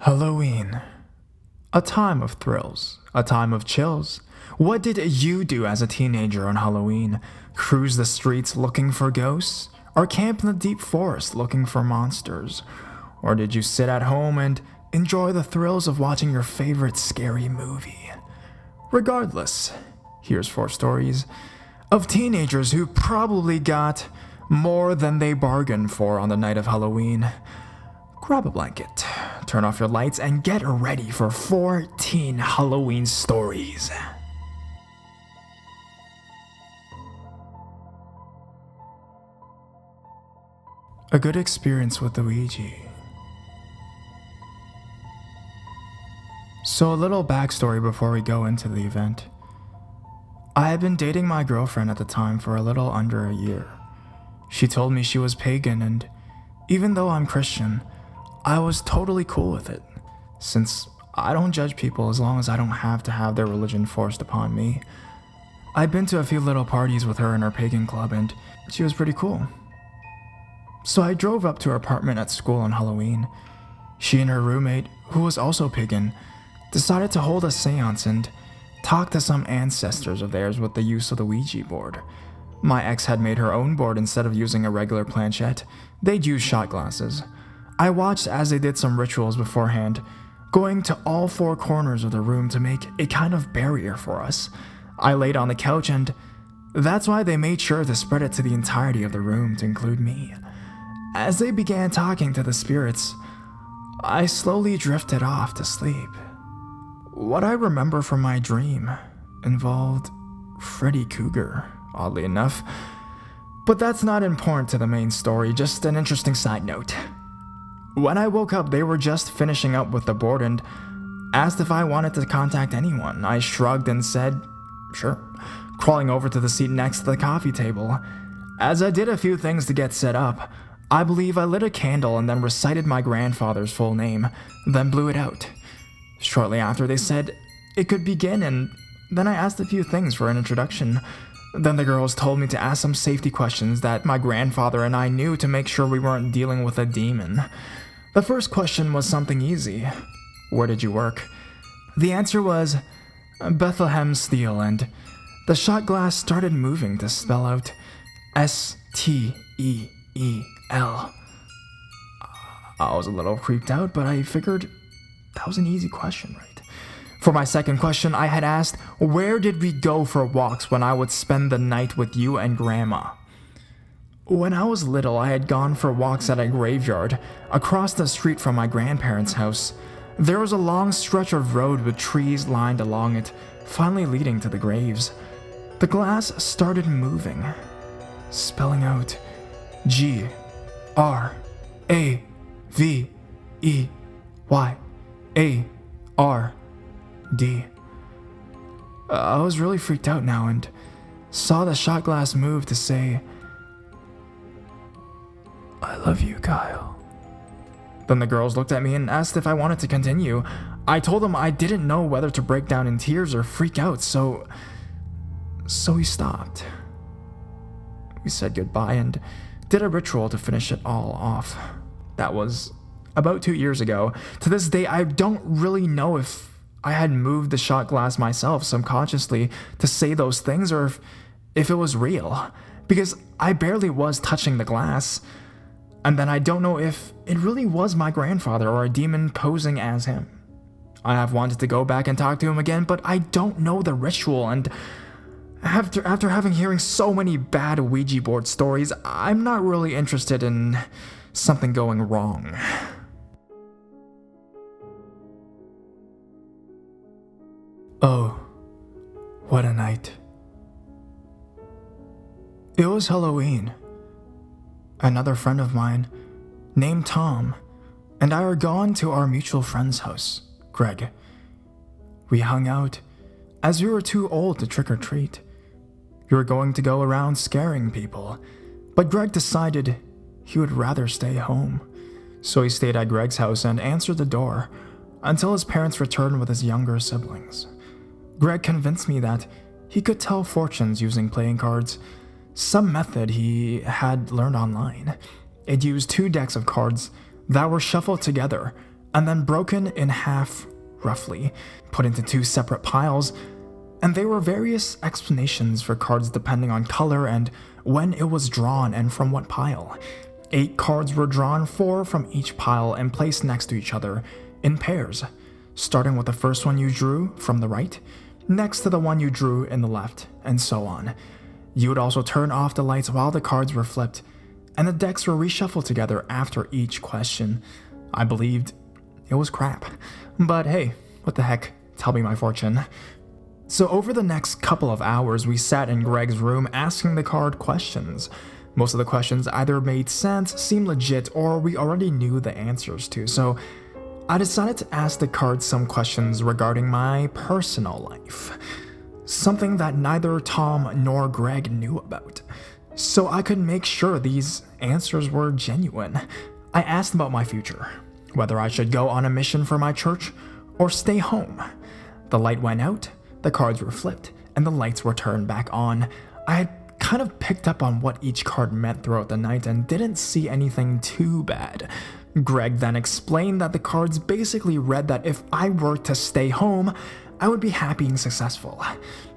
Halloween. A time of thrills, a time of chills. What did you do as a teenager on Halloween? Cruise the streets looking for ghosts? Or camp in the deep forest looking for monsters? Or did you sit at home and enjoy the thrills of watching your favorite scary movie? Regardless, here's 4 stories of teenagers who probably got more than they bargained for on the night of Halloween. Grab a blanket, turn off your lights, and get ready for 14 Halloween stories. A good experience with the Ouija. So a little backstory before we go into the event. I had been dating my girlfriend at the time for a little under a year. She told me she was pagan, and even though I'm Christian, I was totally cool with it, since I don't judge people as long as I don't have to have their religion forced upon me. I'd been to a few little parties with her in her pagan club, and she was pretty cool. So I drove up to her apartment at school on Halloween. She and her roommate, who was also pagan, decided to hold a seance and talk to some ancestors of theirs with the use of the Ouija board. My ex had made her own board instead of using a regular planchette. They'd use shot glasses. I watched as they did some rituals beforehand, going to all 4 corners of the room to make a kind of barrier for us. I laid on the couch, and that's why they made sure to spread it to the entirety of the room to include me. As they began talking to the spirits, I slowly drifted off to sleep. What I remember from my dream involved Freddy Krueger, oddly enough. But that's not important to the main story, just an interesting side note. When I woke up, they were just finishing up with the board and asked if I wanted to contact anyone. I shrugged and said, sure, crawling over to the seat next to the coffee table. As I did a few things to get set up, I believe I lit a candle and then recited my grandfather's full name, then blew it out. Shortly after, they said it could begin, and then I asked a few things for an introduction. Then the girls told me to ask some safety questions that my grandfather and I knew to make sure we weren't dealing with a demon. The first question was something easy. Where did you work? The answer was Bethlehem Steel, and the shot glass started moving to spell out Steel. I was a little creeped out, but I figured that was an easy question, right? For my second question, I had asked, where did we go for walks when I would spend the night with you and Grandma? When I was little, I had gone for walks at a graveyard across the street from my grandparents' house. There was a long stretch of road with trees lined along it, finally leading to the graves. The glass started moving, spelling out Graveyard. I was really freaked out now and saw the shot glass move to say, I love you, Kyle. Then the girls looked at me and asked if I wanted to continue. I told them I didn't know whether to break down in tears or freak out, so we stopped. We said goodbye and did a ritual to finish it all off. That was about 2 years ago. To this day, I don't really know if I had moved the shot glass myself subconsciously to say those things or if it was real, because I barely was touching the glass. And then I don't know if it really was my grandfather or a demon posing as him. I have wanted to go back and talk to him again, but I don't know the ritual, and after having hearing so many bad Ouija board stories, I'm not really interested in something going wrong. Oh, what a night. It was Halloween. Another friend of mine, named Tom, and I were gone to our mutual friend's house, Greg. We hung out, as we were too old to trick or treat. We were going to go around scaring people, but Greg decided he would rather stay home. So he stayed at Greg's house and answered the door until his parents returned with his younger siblings. Greg convinced me that he could tell fortunes using playing cards, some method he had learned online. It used 2 decks of cards that were shuffled together, and then broken in half, roughly, put into 2 separate piles, and there were various explanations for cards depending on color and when it was drawn and from what pile. 8 cards were drawn, 4 from each pile, and placed next to each other, in pairs, starting with the first one you drew from the right, next to the one you drew in the left, and so on. You would also turn off the lights while the cards were flipped, and the decks were reshuffled together after each question. I believed it was crap, but hey, what the heck, tell me my fortune. So over the next couple of hours, we sat in Greg's room asking the card questions. Most of the questions either made sense, seemed legit, or we already knew the answers to, so I decided to ask the cards some questions regarding my personal life. Something that neither Tom nor Greg knew about, so I could make sure these answers were genuine. I asked about my future, whether I should go on a mission for my church or stay home. The light went out, the cards were flipped, and the lights were turned back on. I had kind of picked up on what each card meant throughout the night and didn't see anything too bad. Greg then explained that the cards basically read that if I were to stay home, I would be happy and successful.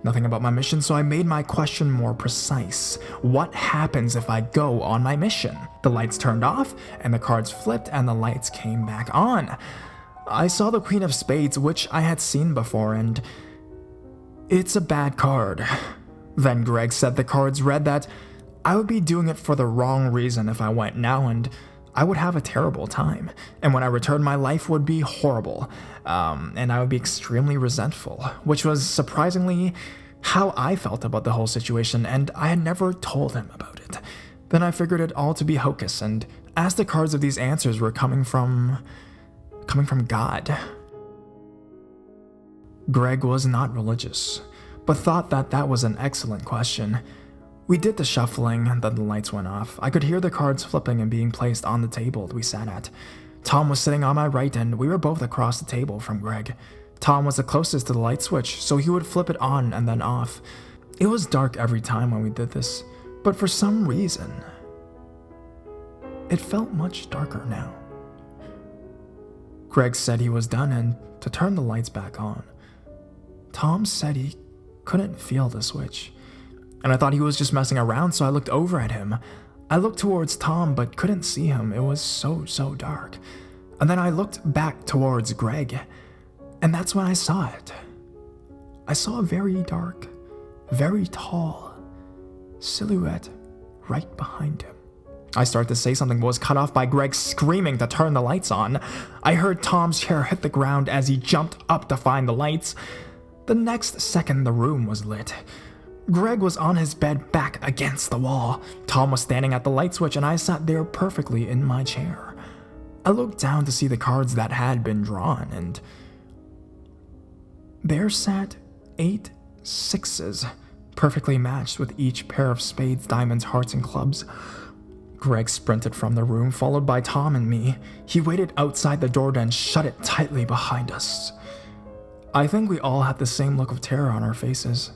Nothing about my mission, so I made my question more precise. What happens if I go on my mission? The lights turned off, and the cards flipped, and the lights came back on. I saw the Queen of Spades, which I had seen before, and it's a bad card. Then Greg said the cards read that I would be doing it for the wrong reason if I went now, and I would have a terrible time, and when I returned my life would be horrible, and I would be extremely resentful, which was surprisingly how I felt about the whole situation, and I had never told him about it. Then I figured it all to be hocus and asked the cards if these answers were coming from God. Greg was not religious, but thought that that was an excellent question. We did the shuffling, and then the lights went off. I could hear the cards flipping and being placed on the table we sat at. Tom was sitting on my right, and we were both across the table from Greg. Tom was the closest to the light switch, so he would flip it on and then off. It was dark every time when we did this, but for some reason, it felt much darker now. Greg said he was done and to turn the lights back on. Tom said he couldn't feel the switch, and I thought he was just messing around, so I looked over at him. I looked towards Tom, but couldn't see him. It was so dark. And then I looked back towards Greg, and that's when I saw it. I saw a very dark, very tall silhouette right behind him. I started to say something, but was cut off by Greg screaming to turn the lights on. I heard Tom's chair hit the ground as he jumped up to find the lights. The next second, the room was lit. Greg was on his bed back against the wall. Tom was standing at the light switch, and I sat there perfectly in my chair. I looked down to see the cards that had been drawn, and there sat 8 sixes, perfectly matched with each pair of spades, diamonds, hearts, and clubs. Greg sprinted from the room, followed by Tom and me. He waited outside the door and shut it tightly behind us. I think we all had the same look of terror on our faces.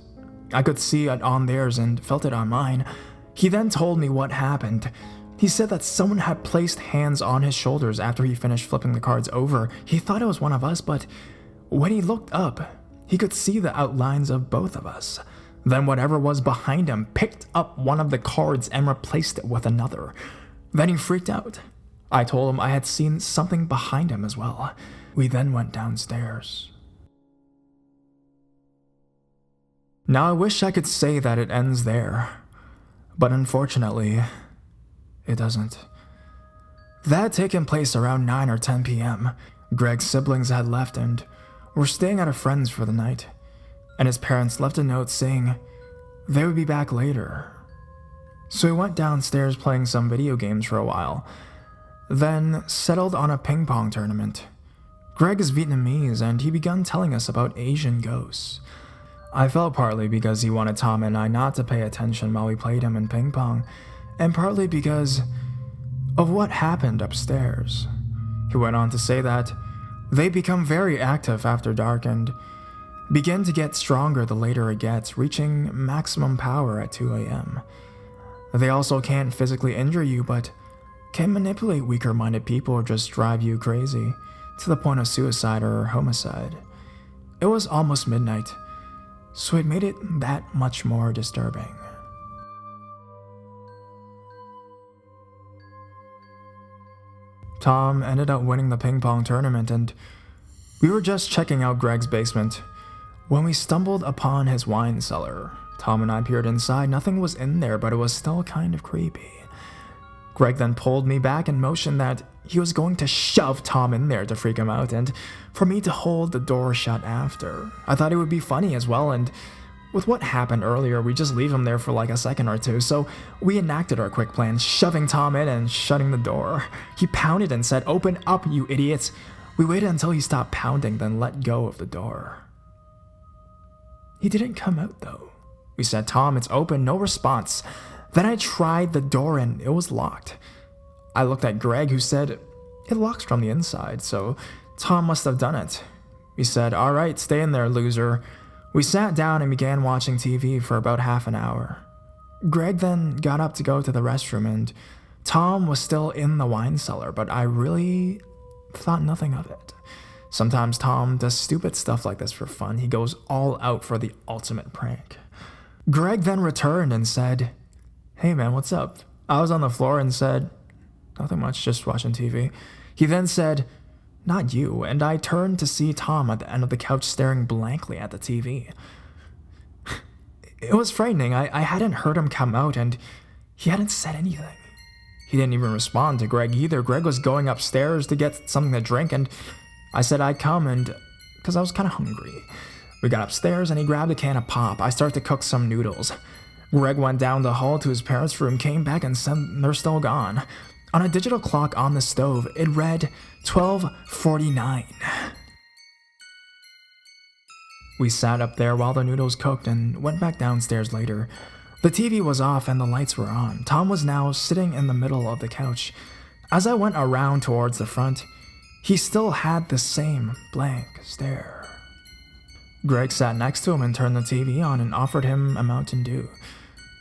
I could see it on theirs and felt it on mine. He then told me what happened. He said that someone had placed hands on his shoulders after he finished flipping the cards over. He thought it was one of us, but when he looked up, he could see the outlines of both of us. Then whatever was behind him picked up one of the cards and replaced it with another. Then he freaked out. I told him I had seen something behind him as well. We then went downstairs. Now I wish I could say that it ends there, but unfortunately, it doesn't. That had taken place around 9 or 10 p.m. Greg's siblings had left and were staying at a friend's for the night, and his parents left a note saying they would be back later. So we went downstairs playing some video games for a while, then settled on a ping pong tournament. Greg is Vietnamese, and he began telling us about Asian ghosts. I felt partly because he wanted Tom and I not to pay attention while we played him in ping pong, and partly because of what happened upstairs. He went on to say that they become very active after dark and begin to get stronger the later it gets, reaching maximum power at 2 a.m. They also can't physically injure you, but can manipulate weaker-minded people or just drive you crazy. to the point of suicide or homicide. It was almost midnight, so it made it that much more disturbing. Tom ended up winning the ping pong tournament, and we were just checking out Greg's basement when we stumbled upon his wine cellar. Tom and I peered inside. Nothing was in there, but it was still kind of creepy. Greg then pulled me back and motioned that he was going to shove Tom in there to freak him out and for me to hold the door shut after. I thought it would be funny as well, and with what happened earlier, we just leave him there for like a second or two, so we enacted our quick plan, shoving Tom in and shutting the door. He pounded and said, "Open up, you idiots." We waited until he stopped pounding, then let go of the door. He didn't come out though. We said, "Tom, it's open," no response. Then I tried the door and it was locked. I looked at Greg, who said, "It locks from the inside, so Tom must have done it." We said, "All right, stay in there, loser." We sat down and began watching TV for about half an hour. Greg then got up to go to the restroom, and Tom was still in the wine cellar, but I really thought nothing of it. Sometimes Tom does stupid stuff like this for fun. He goes all out for the ultimate prank. Greg then returned and said, "Hey man, what's up?" I was on the floor and said, "Nothing much, just watching TV." He then said, "Not you," and I turned to see Tom at the end of the couch staring blankly at the TV. It was frightening. I hadn't heard him come out, and he hadn't said anything. He didn't even respond to Greg either. Greg was going upstairs to get something to drink, and I said I'd come, and because I was kind of hungry. We got upstairs, and he grabbed a can of pop. I started to cook some noodles. Greg went down the hall to his parents' room, came back, and said they're still gone. On a digital clock on the stove, it read 12:49. We sat up there while the noodles cooked and went back downstairs later. The TV was off and the lights were on. Tom was now sitting in the middle of the couch. As I went around towards the front, he still had the same blank stare. Greg sat next to him and turned the TV on and offered him a Mountain Dew.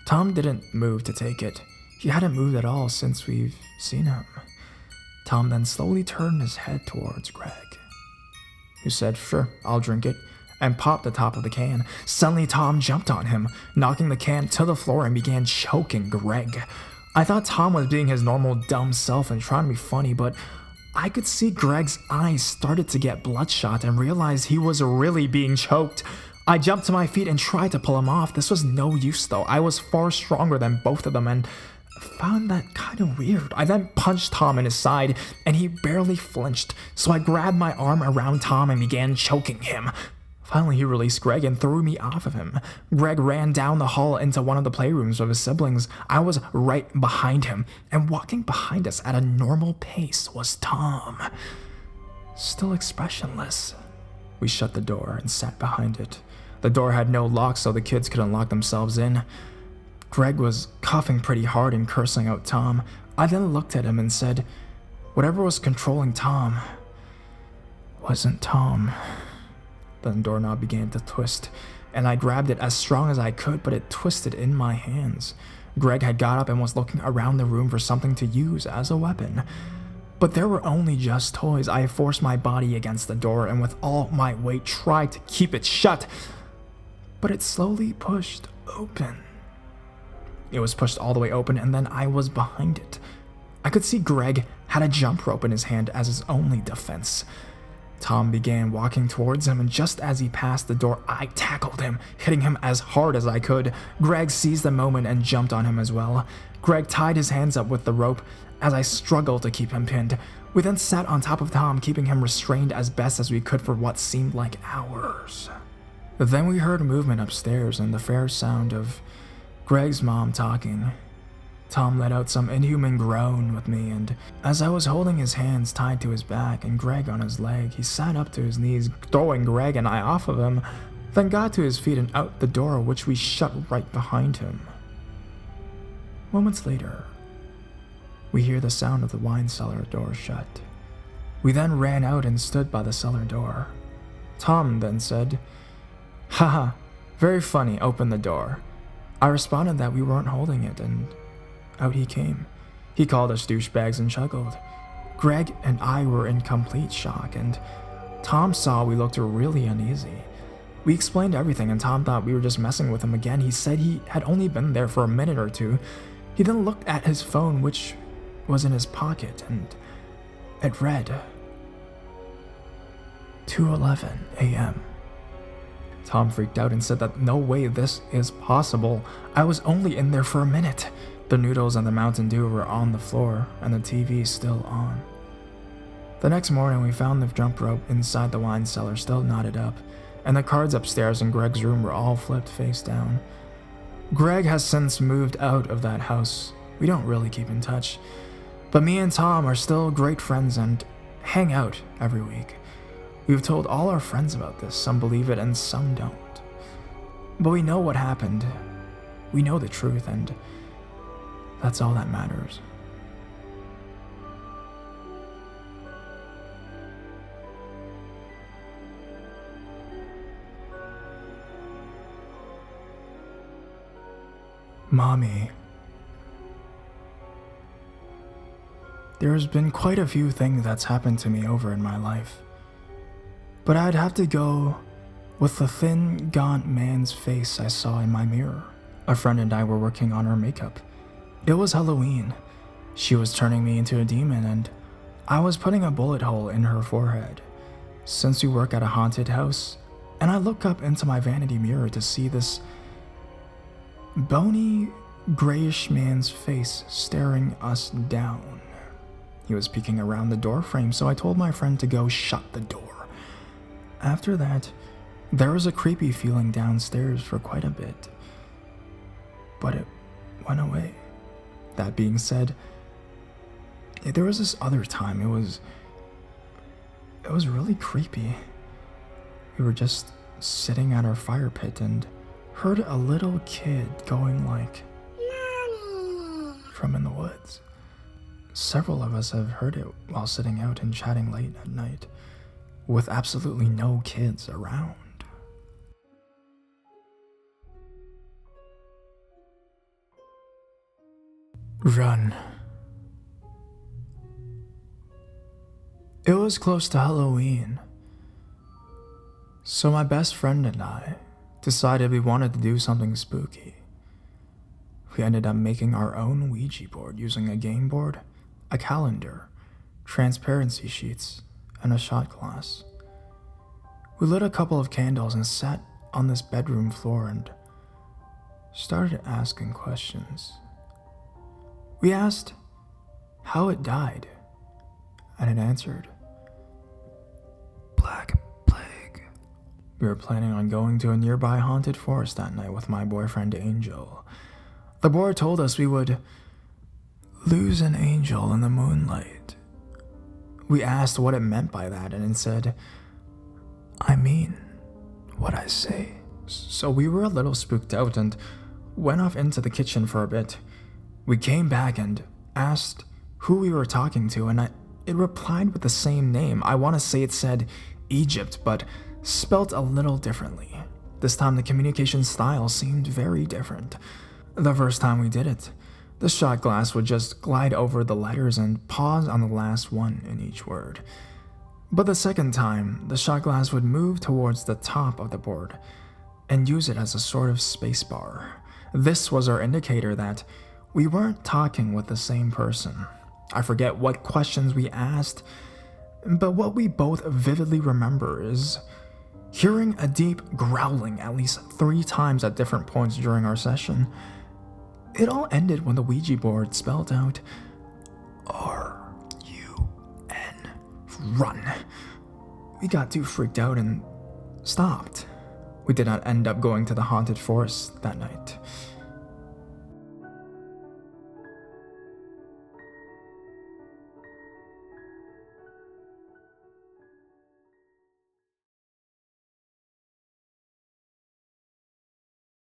Tom didn't move to take it. He hadn't moved at all since we've seen him. Tom then slowly turned his head towards Greg, who said, "Sure, I'll drink it," and popped the top of the can. Suddenly, Tom jumped on him, knocking the can to the floor and began choking Greg. I thought Tom was being his normal dumb self and trying to be funny, but I could see Greg's eyes started to get bloodshot and realized he was really being choked. I jumped to my feet and tried to pull him off. This was no use though. I was far stronger than both of them and found that kind of weird. I then punched Tom in his side and he barely flinched, so I grabbed my arm around Tom and began choking him. Finally, he released Greg and threw me off of him. Greg ran down the hall into one of the playrooms with his siblings. I was right behind him, and walking behind us at a normal pace was Tom, still expressionless. We shut the door and sat behind it. The door had no lock, so the kids couldn't lock themselves in. Greg was coughing pretty hard and cursing out Tom. I then looked at him and said, whatever was controlling Tom wasn't Tom. Then the doorknob began to twist, and I grabbed it as strong as I could, but it twisted in my hands. Greg had got up and was looking around the room for something to use as a weapon. But there were only just toys. I forced my body against the door and with all my weight tried to keep it shut, but it slowly pushed open. It was pushed all the way open, and then I was behind it. I could see Greg had a jump rope in his hand as his only defense. Tom began walking towards him, and just as he passed the door, I tackled him, hitting him as hard as I could. Greg seized the moment and jumped on him as well. Greg tied his hands up with the rope as I struggled to keep him pinned. We then sat on top of Tom, keeping him restrained as best as we could for what seemed like hours. Then we heard movement upstairs and the fair sound of Greg's mom talking. Tom let out some inhuman groan with me, and as I was holding his hands tied to his back and Greg on his leg, he sat up to his knees, throwing Greg and I off of him, then got to his feet and out the door, which we shut right behind him. Moments later, we hear the sound of the wine cellar door shut. We then ran out and stood by the cellar door. Tom then said, "Haha, very funny, open the door." I responded that we weren't holding it, and out he came. He called us douchebags and chuckled. Greg and I were in complete shock, and Tom saw we looked really uneasy. We explained everything, and Tom thought we were just messing with him again. He said he had only been there for a minute or two. He then looked at his phone, which was in his pocket, and it read 2:11 a.m. Tom freaked out and said that no way this is possible. I was only in there for a minute. The noodles and the Mountain Dew were on the floor, and the TV still on. The next morning, we found the jump rope inside the wine cellar still knotted up, and the cards upstairs in Greg's room were all flipped face down. Greg has since moved out of that house. We don't really keep in touch, but me and Tom are still great friends and hang out every week. We've told all our friends about this. Some believe it and some don't. But we know what happened. We know the truth, and that's all that matters. Mommy. There's been quite a few things that's happened to me over in my life. But I'd have to go with the thin, gaunt man's face I saw in my mirror. A friend and I were working on her makeup. It was Halloween. She was turning me into a demon, and I was putting a bullet hole in her forehead. Since we work at a haunted house, and I look up into my vanity mirror to see this bony, grayish man's face staring us down. He was peeking around the door frame, so I told my friend to go shut the door. After that, there was a creepy feeling downstairs for quite a bit, but it went away. That being said, there was this other time. It was really creepy. We were just sitting at our fire pit and heard a little kid going like, "Mommy," from in the woods. Several of us have heard it while sitting out and chatting late at night, with absolutely no kids around. Run. It was close to Halloween, so my best friend and I decided we wanted to do something spooky. We ended up making our own Ouija board using a game board, a calendar, transparency sheets, and a shot glass. We lit a couple of candles and sat on this bedroom floor and started asking questions. We asked how it died, and it answered, Black Plague. We were planning on going to a nearby haunted forest that night with my boyfriend Angel. The board told us we would lose an angel in the moonlight. We asked what it meant by that, and it said, I mean what I say. So we were a little spooked out and went off into the kitchen for a bit. We came back and asked who we were talking to, and it replied with the same name. I want to say it said Egypt, but spelt a little differently. This time the communication style seemed very different. The first time we did it, the shot glass would just glide over the letters and pause on the last one in each word. But the second time, the shot glass would move towards the top of the board and use it as a sort of space bar. This was our indicator that we weren't talking with the same person. I forget what questions we asked, but what we both vividly remember is hearing a deep growling at least 3 times at different points during our session. It all ended when the Ouija board spelled out R-U-N, run. We got too freaked out and stopped. We did not end up going to the haunted forest that night.